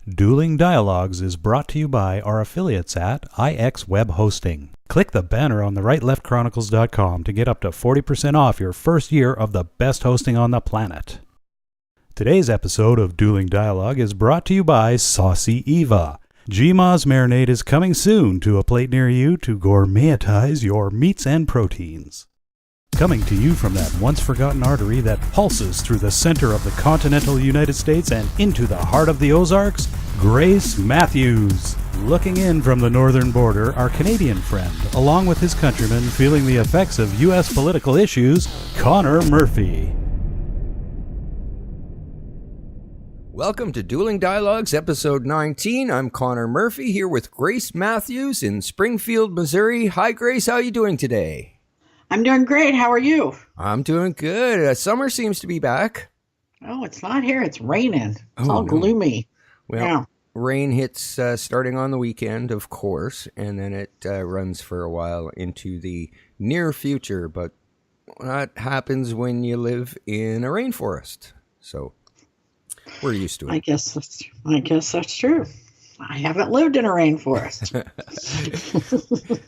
Dueling Dialogues is brought to you by our affiliates at IX Web Hosting. Click the banner on the rightleftchronicles.com to get up to 40% off your first year of the best hosting on the planet. Today's episode of Dueling Dialogue is brought to you by Saucy Eva. GMA's marinade is coming soon to a plate near you to gourmetize your meats and proteins. Coming to you from that once-forgotten artery that pulses through the center of the continental United States and into the heart of the Ozarks, Grace Matthews. Looking in from the northern border, our Canadian friend, along with his countrymen feeling the effects of U.S. political issues, Connor Murphy. Welcome to Dueling Dialogues, episode 19. I'm Connor Murphy here with Grace Matthews in Springfield, Missouri. Hi, Grace. How are you doing today? I'm doing great. How are you? I'm doing good. Summer seems to be back. Oh, it's not here. It's raining. It's all gloomy. Well, rain hits starting on the weekend, of course, and then it runs for a while into the near future. But that happens when you live in a rainforest. So we're used to it. I guess that's true. I haven't lived in a rainforest.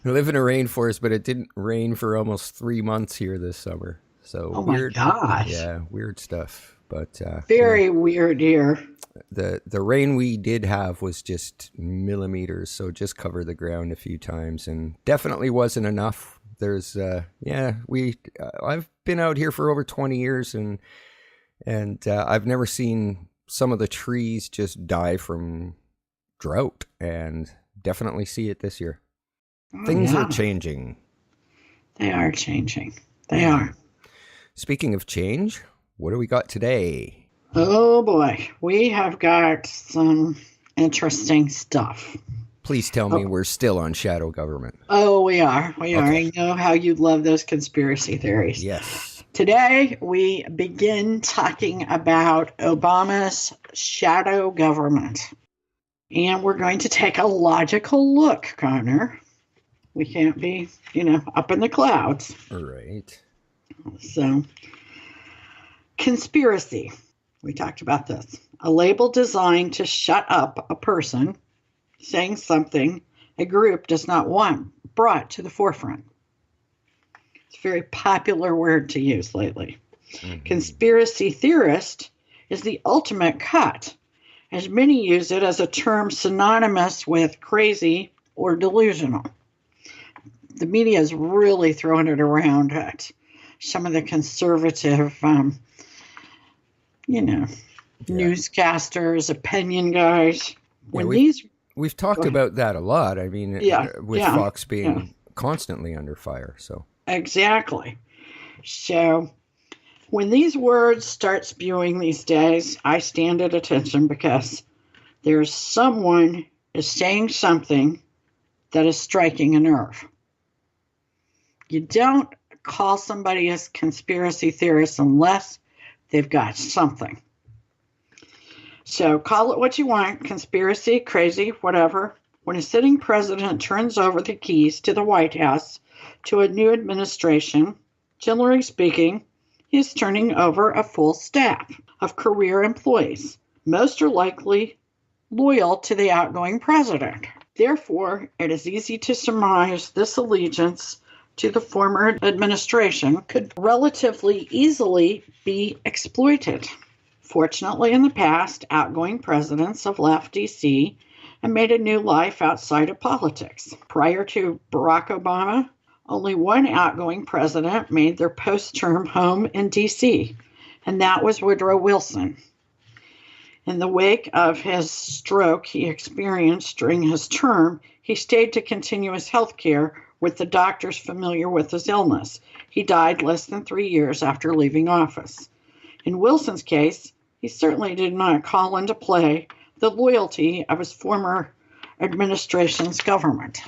I live in a rainforest, but it didn't rain for almost 3 months here this summer. So weird. My gosh. Yeah, weird stuff. But very weird here. The rain we did have was just millimeters, so just covered the ground a few times, and definitely wasn't enough. There's I've been out here for over 20 years, and I've never seen some of the trees just die from drought, and definitely see it this year. Things are changing. They are changing. They are. Speaking of change, what do we got today? Oh boy, we have got some interesting stuff. Please tell me we're still on shadow government. Oh, we are. We are. I know how you love those conspiracy theories. Yes. Today, we begin talking about Obama's shadow government. And we're going to take a logical look, Connor. We can't be, up in the clouds. All right. So, conspiracy. We talked about this. A label designed to shut up a person saying something a group does not want brought to the forefront. It's a very popular word to use lately. Mm-hmm. Conspiracy theorist is the ultimate cut, as many use it as a term synonymous with crazy or delusional. The media is really throwing it around at some of the conservative, newscasters, opinion guys. We've talked about that a lot. I mean, with Fox being constantly under fire. So exactly. So when these words start spewing these days, I stand at attention because there's someone is saying something that is striking a nerve. You don't call somebody a conspiracy theorist unless they've got something. So call it what you want, conspiracy, crazy, whatever. When a sitting president turns over the keys to the White House to a new administration, generally speaking, he is turning over a full staff of career employees. Most are likely loyal to the outgoing president. Therefore, it is easy to surmise this allegiance to the former administration could relatively easily be exploited. Fortunately, in the past, outgoing presidents have left D.C. and made a new life outside of politics. Prior to Barack Obama, only one outgoing president made their post-term home in D.C., and that was Woodrow Wilson. In the wake of his stroke he experienced during his term, he stayed to continue his health care with the doctors familiar with his illness. He died less than 3 years after leaving office. In Wilson's case, he certainly did not call into play the loyalty of his former administration's government.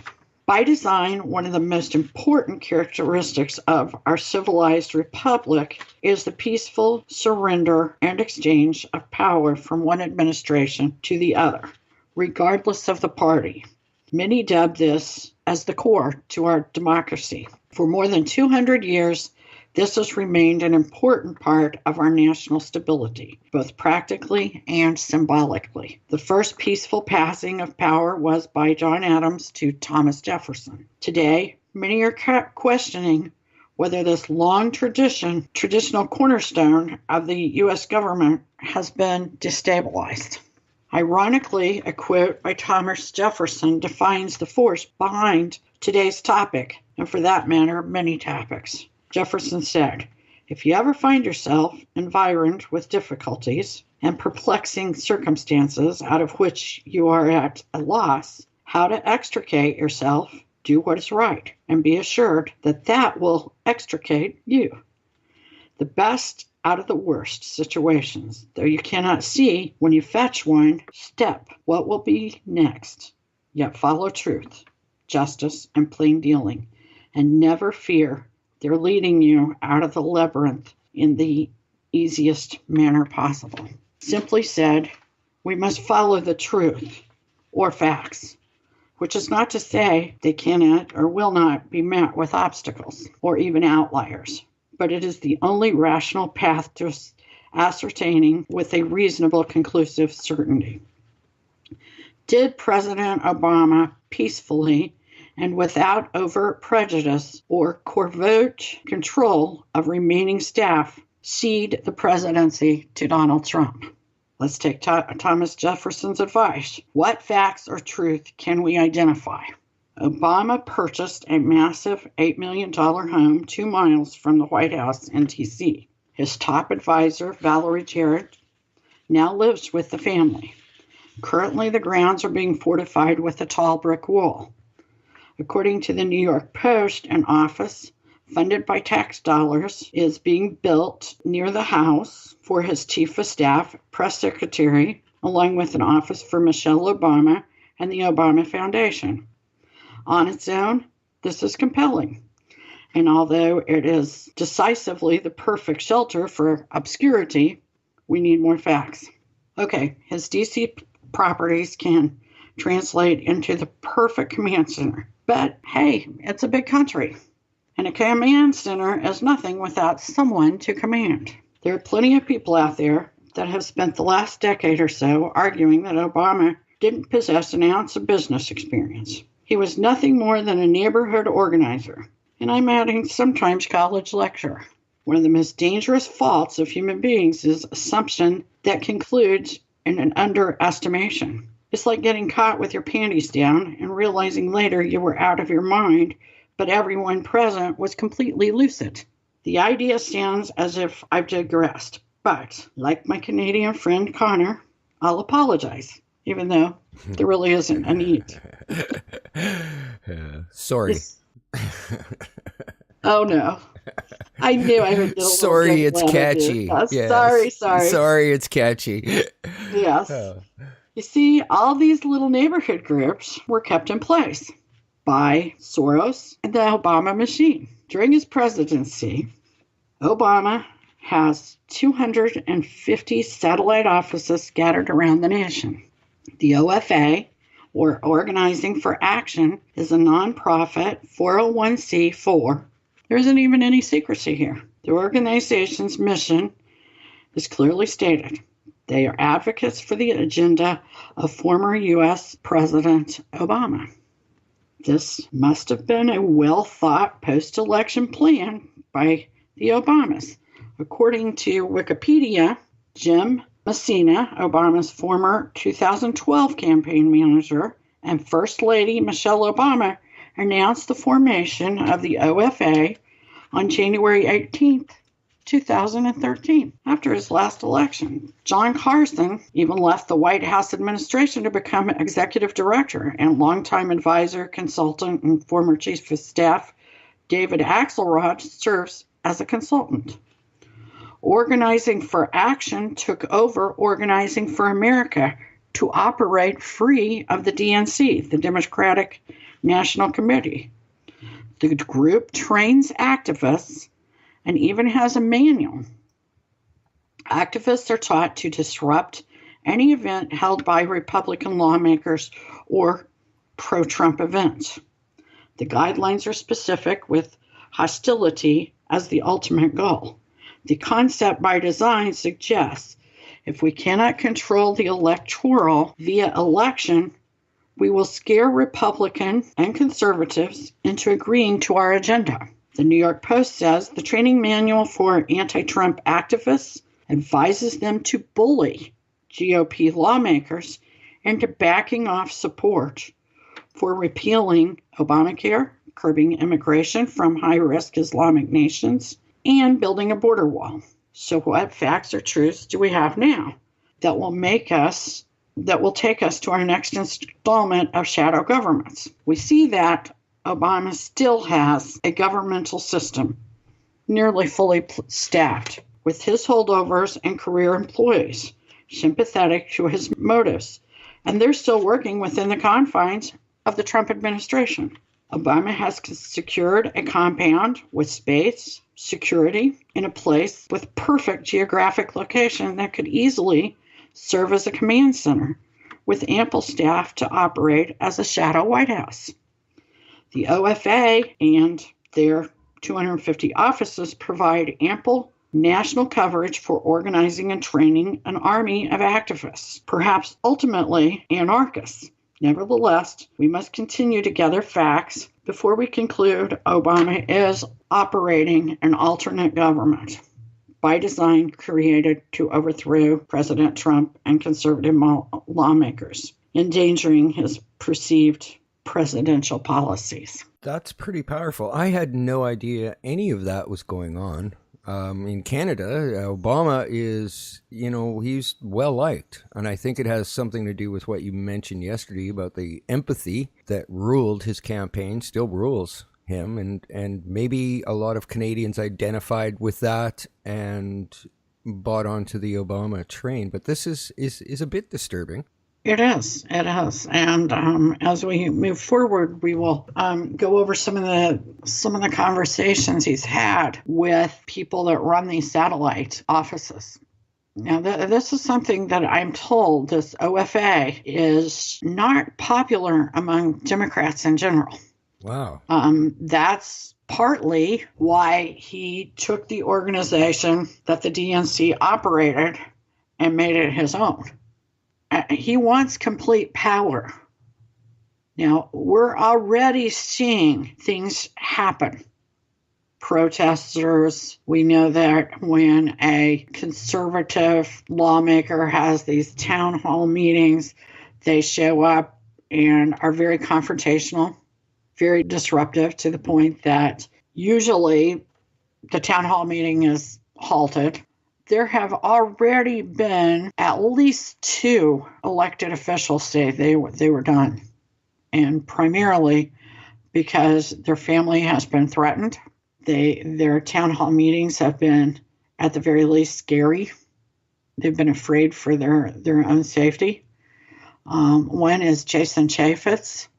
By design, one of the most important characteristics of our civilized republic is the peaceful surrender and exchange of power from one administration to the other, regardless of the party. Many dub this as the core to our democracy. For more than 200 years, This has remained an important part of our national stability, both practically and symbolically. The first peaceful passing of power was by John Adams to Thomas Jefferson. Today, many are questioning whether this long traditional cornerstone of the U.S. government has been destabilized. Ironically, a quote by Thomas Jefferson defines the force behind today's topic, and for that matter, many topics. Jefferson said, "If you ever find yourself environed with difficulties and perplexing circumstances out of which you are at a loss, how to extricate yourself, do what is right, and be assured that that will extricate you. The best out of the worst situations, though you cannot see when you fetch one step what will be next. Yet follow truth, justice, and plain dealing, and never fear they're leading you out of the labyrinth in the easiest manner possible." Simply said, we must follow the truth or facts, which is not to say they cannot or will not be met with obstacles or even outliers, but it is the only rational path to ascertaining with a reasonable conclusive certainty. Did President Obama peacefully and without overt prejudice or covert control of remaining staff cede the presidency to Donald Trump? Let's take Thomas Jefferson's advice. What facts or truth can we identify? Obama purchased a massive $8 million home 2 miles from the White House in D.C. His top advisor, Valerie Jarrett, now lives with the family. Currently, the grounds are being fortified with a tall brick wall. According to the New York Post, an office funded by tax dollars is being built near the house for his chief of staff, press secretary, along with an office for Michelle Obama and the Obama Foundation. On its own, this is compelling. And although it is decisively the perfect shelter for obscurity, we need more facts. Okay, his DC properties can translate into the perfect command center. But hey, it's a big country. And a command center is nothing without someone to command. There are plenty of people out there that have spent the last decade or so arguing that Obama didn't possess an ounce of business experience. He was nothing more than a neighborhood organizer, and I'm adding sometimes college lecturer. One of the most dangerous faults of human beings is assumption that concludes in an underestimation. It's like getting caught with your panties down and realizing later you were out of your mind, but everyone present was completely lucid. The idea sounds as if I've digressed, but like my Canadian friend Connor, I'll apologize, even though there really isn't a need. Sorry. Oh, no. I knew I would get a little sorry, it's catchy. Yes. Sorry, it's catchy. Yes. You see, all these little neighborhood groups were kept in place by Soros and the Obama machine. During his presidency, Obama has 250 satellite offices scattered around the nation. The OFA, or Organizing for Action, is a nonprofit 401c4. There isn't even any secrecy here. The organization's mission is clearly stated. They are advocates for the agenda of former U.S. President Obama. This must have been a well-thought post-election plan by the Obamas. According to Wikipedia, Jim Messina, Obama's former 2012 campaign manager, and First Lady Michelle Obama announced the formation of the OFA on January 18th, 2013, after his last election. John Carson even left the White House administration to become executive director, and longtime advisor, consultant, and former chief of staff David Axelrod serves as a consultant. Organizing for Action took over Organizing for America to operate free of the DNC, the Democratic National Committee. The group trains activists and even has a manual. Activists are taught to disrupt any event held by Republican lawmakers or pro-Trump events. The guidelines are specific, with hostility as the ultimate goal. The concept by design suggests if we cannot control the electoral via election, we will scare Republicans and conservatives into agreeing to our agenda. The New York Post says the training manual for anti-Trump activists advises them to bully GOP lawmakers into backing off support for repealing Obamacare, curbing immigration from high-risk Islamic nations, and building a border wall. So what facts or truths do we have now that will take us to our next installment of shadow governments? We see that Obama still has a governmental system nearly fully staffed with his holdovers and career employees, sympathetic to his motives, and they're still working within the confines of the Trump administration. Obama has secured a compound with space, security, in a place with perfect geographic location that could easily serve as a command center, with ample staff to operate as a shadow White House. The OFA and their 250 offices provide ample national coverage for organizing and training an army of activists, perhaps ultimately anarchists. Nevertheless, we must continue to gather facts before we conclude Obama is operating an alternate government by design created to overthrow President Trump and conservative lawmakers, endangering his perceived presidential policies. That's pretty powerful. I had no idea any of that was going on. In Canada, Obama is, he's well liked. And I think it has something to do with what you mentioned yesterday about the empathy that ruled his campaign, still rules him. And maybe a lot of Canadians identified with that and bought onto the Obama train. But this is a bit disturbing. It is. And as we move forward, we will go over some of the conversations he's had with people that run these satellite offices. Now, this is something that I'm told this OFA is not popular among Democrats in general. Wow. That's partly why he took the organization that the DNC operated and made it his own. He wants complete power. Now, we're already seeing things happen. Protesters, we know that when a conservative lawmaker has these town hall meetings, they show up and are very confrontational, very disruptive, to the point that usually the town hall meeting is halted. There have already been at least 2 elected officials say they were done, and primarily because their family has been threatened. Their town hall meetings have been, at the very least, scary. They've been afraid for their own safety. One is Jason Chaffetz,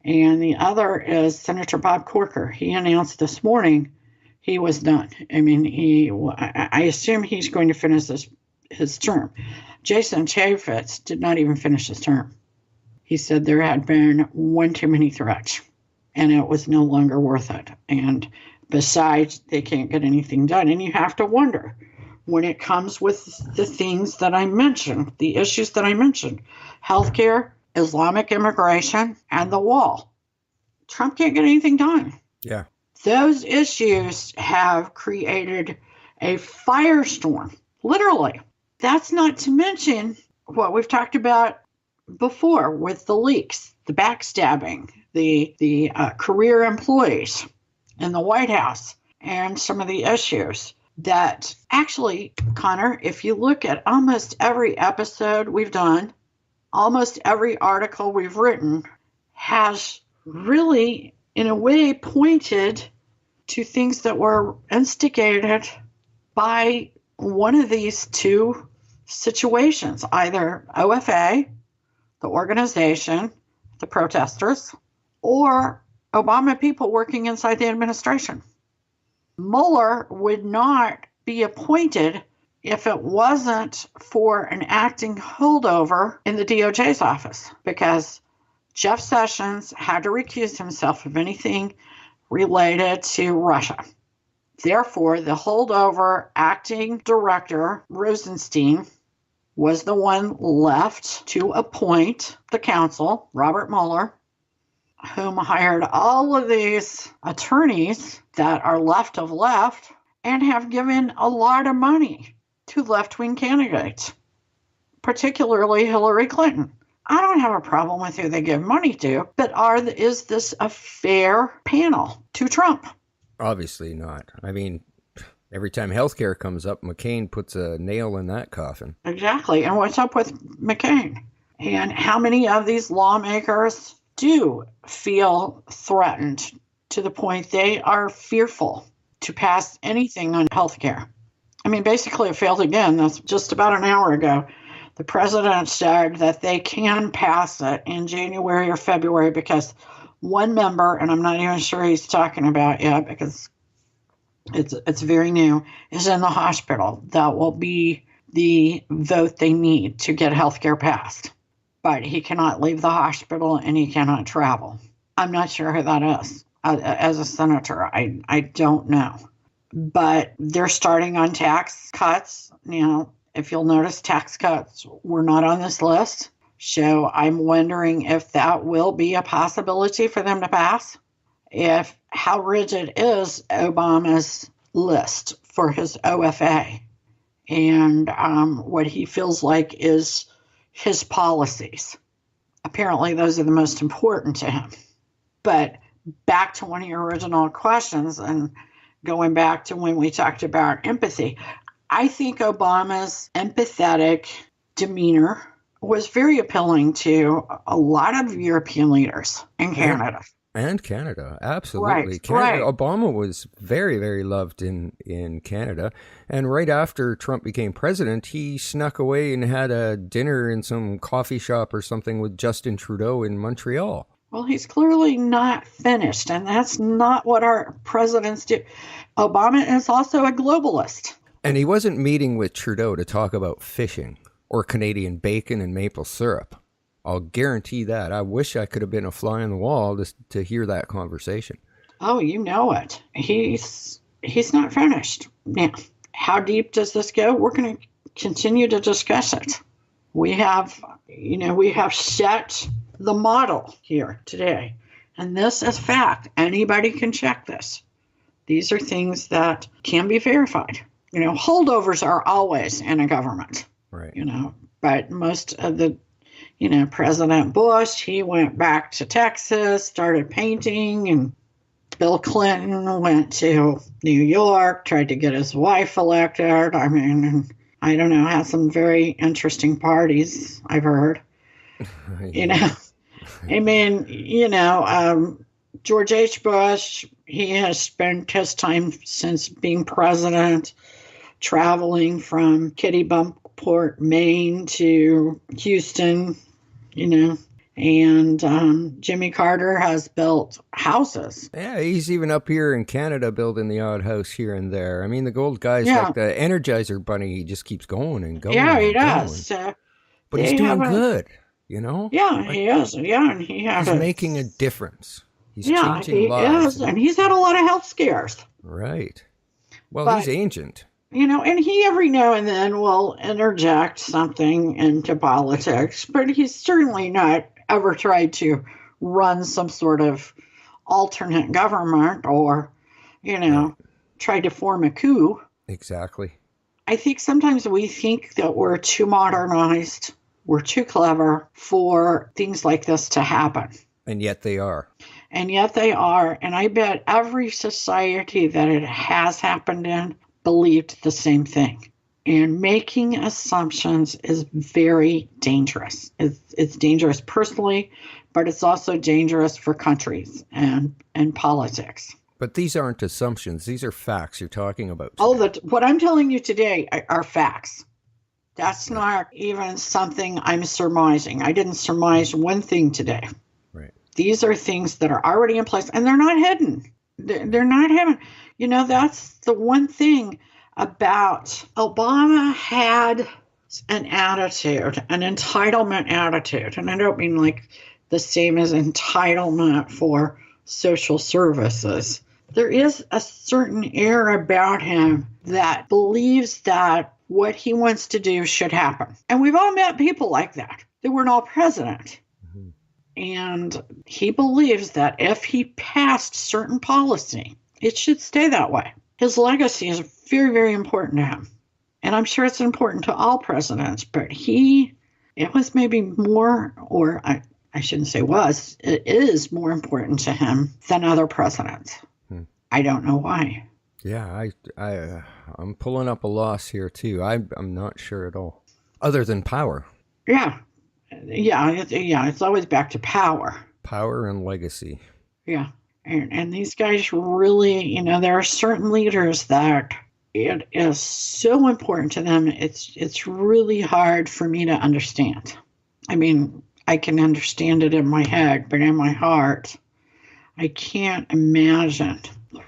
and the other is Senator Bob Corker. He announced this morning he was done. I mean, I assume he's going to finish his term. Jason Chaffetz did not even finish his term. He said there had been one too many threats, and it was no longer worth it. And besides, they can't get anything done. And you have to wonder, when it comes with the things that I mentioned, the issues that I mentioned, healthcare, Islamic immigration, and the wall, Trump can't get anything done. Yeah. Those issues have created a firestorm, literally. That's not to mention what we've talked about before with the leaks, the backstabbing, the career employees in the White House, and some of the issues that actually, Connor, if you look at almost every episode we've done, almost every article we've written has really, in a way, pointed to things that were instigated by one of these 2 situations, either OFA, the organization, the protesters, or Obama people working inside the administration. Mueller would not be appointed if it wasn't for an acting holdover in the DOJ's office, because Jeff Sessions had to recuse himself of anything related to Russia. Therefore, the holdover acting director, Rosenstein, was the one left to appoint the counsel, Robert Mueller, whom hired all of these attorneys that are left of left and have given a lot of money to left-wing candidates, particularly Hillary Clinton. I don't have a problem with who they give money to, but is this a fair panel to Trump? Obviously not. I mean, every time healthcare comes up, McCain puts a nail in that coffin. Exactly. And what's up with McCain? And how many of these lawmakers do feel threatened to the point they are fearful to pass anything on healthcare? I mean, basically, it failed again. That's just about an hour ago. The president said that they can pass it in January or February because one member, and I'm not even sure he's talking about yet because it's very new, is in the hospital. That will be the vote they need to get health care passed. But he cannot leave the hospital and he cannot travel. I'm not sure who that is. As a senator, I don't know. But they're starting on tax cuts. If you'll notice, tax cuts were not on this list. So I'm wondering if that will be a possibility for them to pass. How rigid is Obama's list for his OFA and what he feels like is his policies. Apparently, those are the most important to him. But back to one of your original questions and going back to when we talked about empathy, I think Obama's empathetic demeanor was very appealing to a lot of European leaders in Canada. And Canada, absolutely. Right, Canada, right. Obama was very, very loved in Canada. And right after Trump became president, he snuck away and had a dinner in some coffee shop or something with Justin Trudeau in Montreal. Well, he's clearly not finished, and that's not what our presidents do. Obama is also a globalist. And he wasn't meeting with Trudeau to talk about fishing or Canadian bacon and maple syrup. I'll guarantee that. I wish I could have been a fly on the wall to hear that conversation. Oh, you know it. He's not finished. Now, how deep does this go? We're going to continue to discuss it. We have set the model here today. And this is fact. Anybody can check this. These are things that can be verified. Holdovers are always in a government. Right. But most of the, President Bush, he went back to Texas, started painting, and Bill Clinton went to New York, tried to get his wife elected. I mean, I don't know, had some very interesting parties, I've heard. George H. Bush, he has spent his time since being president traveling from Kitty Bunkport, Maine to Houston, and Jimmy Carter has built houses. Yeah, he's even up here in Canada building the odd house here and there. I mean, the gold guy's like the Energizer Bunny. He just keeps going and going. Yeah, he does. But he's doing good, Yeah, he is. Yeah, and he's making a difference. He's changing lives. Yeah, he is, and he's had a lot of health scares. Right. Well, he's ancient. And he every now and then will interject something into politics, but he's certainly not ever tried to run some sort of alternate government or, try to form a coup. Exactly. I think sometimes we think that we're too modernized, we're too clever for things like this to happen. And yet they are. And I bet every society that it has happened in believed the same thing. And making assumptions is very dangerous. It's dangerous personally, but it's also dangerous for countries and politics. But these aren't assumptions. These are facts you're talking about today. Oh, what I'm telling you today are facts. That's not even something I'm surmising. I didn't surmise one thing today. Right. These are things that are already in place, and they're not hidden. They're not hidden. That's the one thing about Obama had an attitude, an entitlement attitude. And I don't mean like the same as entitlement for social services. there is a certain air about him that believes that what he wants to do should happen. And we've all met people like that. They weren't all president. Mm-hmm. And he believes that if he passed certain policy, it should stay that way. His legacy is very, very important to him. And I'm sure it's important to all presidents, but it was maybe more, or I shouldn't say was, it is more important to him than other presidents. I don't know why. Yeah, I'm pulling up a loss here too. I'm not sure at all. Other than power. Yeah. It's always back to power. Power and legacy. Yeah. And these guys really, there are certain leaders that it is so important to them. It's really hard for me to understand. I mean, I can understand it in my head, but in my heart, I can't imagine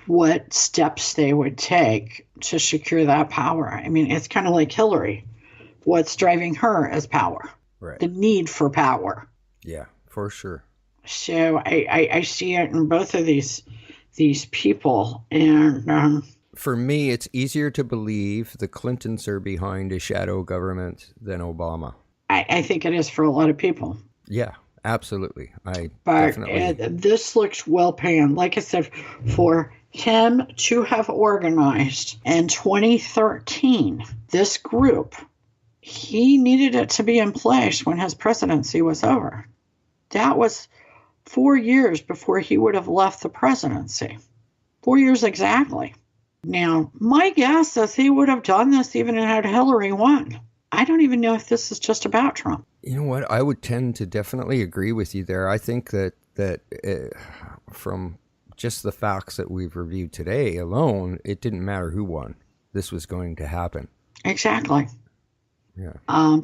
what steps they would take to secure that power. I mean, it's kind of like Hilary. What's driving her is power. Right. The need for power. Yeah, for sure. So I see it in both of these people. And for me, it's easier to believe the Clintons are behind a shadow government than Obama. I think it is for a lot of people. Yeah, absolutely. But this looks well planned. Like I said, for him to have organized in 2013 this group, he needed it to be in place when his presidency was over. That was 4 years before he would have left the presidency. 4 years exactly. Now, my guess is he would have done this even had Hillary won. I don't even know if this is just about Trump. You know what? I would tend to definitely agree with you there. I think that from just the facts that we've reviewed today alone, it didn't matter who won. This was going to happen. Exactly. Yeah.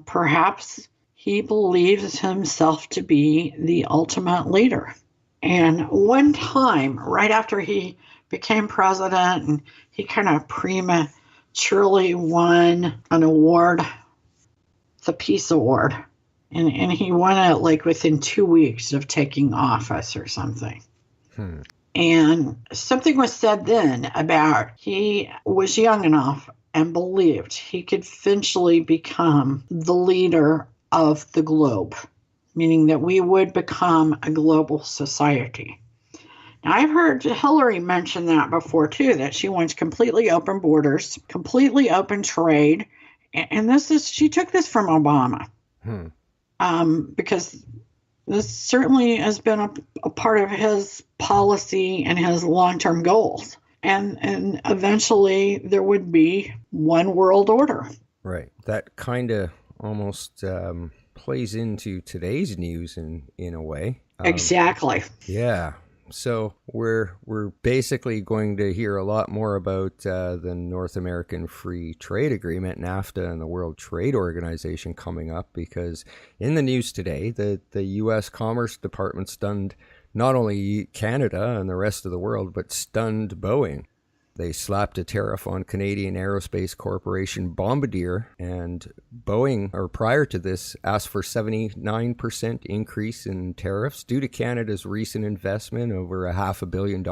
Perhaps he believes himself to be the ultimate leader. And one time, right after he became president, and he kind of prematurely won an award, the Peace Award. And he won it like within 2 weeks of taking office or something. And something was said then about he was young enough and believed he could eventually become the leader of the globe, meaning that we would become a global society. Now, I've heard Hilary mention that before, too, that she wants completely open borders, completely open trade. And she took this from Obama. Because this certainly has been a part of his policy and his long-term goals. And eventually there would be one world order. Right. That kind of almost plays into today's news in a way. Exactly. Yeah. So we're basically going to hear a lot more about the North American Free Trade Agreement, NAFTA, and the World Trade Organization coming up, because in the news today, the U.S. Commerce Department stunned not only Canada and the rest of the world, but stunned Boeing. They slapped a tariff on Canadian aerospace corporation Bombardier, and Boeing, or prior to this, asked for 79% increase in tariffs due to Canada's recent investment over $500 million.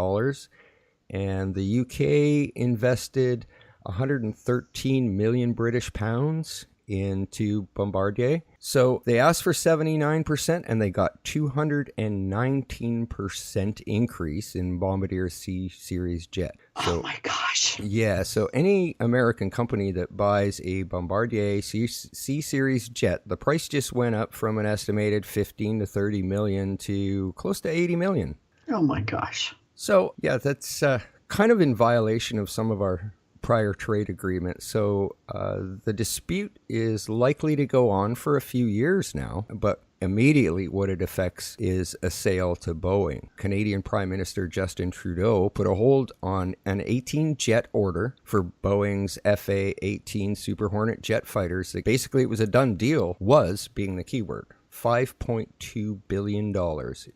And the UK invested 113 million British pounds into Bombardier. So they asked for 79% and they got 219% increase in Bombardier Cseries jet. So, oh my gosh. Yeah, so any American company that buys a Bombardier C-Series jet, the price just went up from an estimated 15 to 30 million to close to 80 million. Oh my gosh. So, yeah, that's kind of in violation of some of our prior trade agreement. So the dispute is likely to go on for a few years now, but immediately what it affects is a sale to Boeing. Canadian Prime Minister Justin Trudeau put a hold on an 18-jet order for Boeing's FA-18 Super Hornet jet fighters. Basically, it was a done deal, was being the key word. $5.2 billion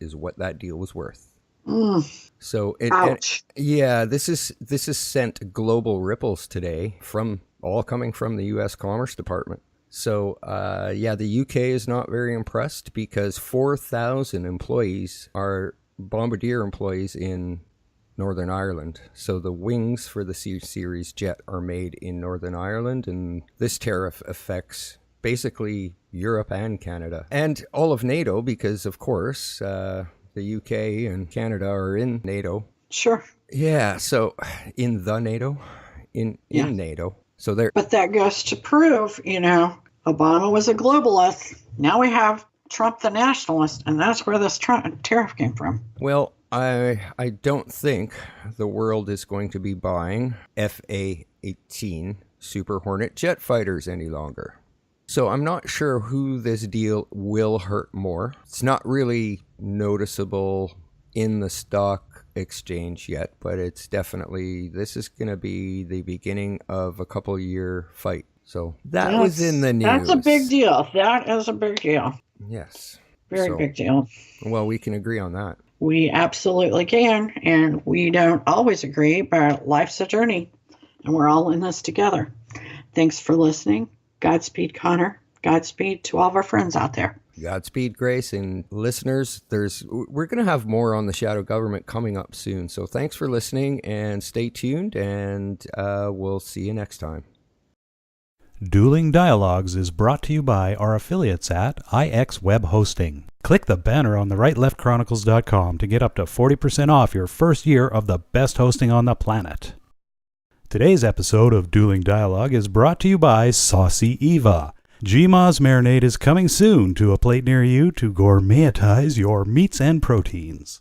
is what that deal was worth. So this is sent global ripples today coming from the U.S. Commerce Department. So the UK is not very impressed because 4,000 employees are Bombardier employees in Northern Ireland. So the wings for the Series jet are made in Northern Ireland, and this tariff affects basically Europe and Canada. And all of NATO, because of course the UK and Canada are in NATO. Sure. Yeah, so in the NATO, in NATO. So there. But that goes to prove, Obama was a globalist. Now we have Trump the nationalist, and that's where this tariff came from. Well, I don't think the world is going to be buying FA-18 Super Hornet jet fighters any longer. So I'm not sure who this deal will hurt more. It's not really noticeable in the stock exchange yet, but it's definitely, this is going to be the beginning of a couple-year fight. So that was in the news. That's a big deal. That is a big deal. Yes. Very big deal. Well, we can agree on that. We absolutely can, and we don't always agree, but life's a journey, and we're all in this together. Thanks for listening. Godspeed, Connor. Godspeed to all of our friends out there. Godspeed, Grace, and listeners. We're going to have more on the shadow government coming up soon. So thanks for listening, and stay tuned, and we'll see you next time. Dueling Dialogues is brought to you by our affiliates at IX Web Hosting. Click the banner on the rightleftchronicles.com to get up to 40% off your first year of the best hosting on the planet. Today's episode of Dueling Dialogue is brought to you by Saucy Eva. GMA's marinade is coming soon to a plate near you to gourmetize your meats and proteins.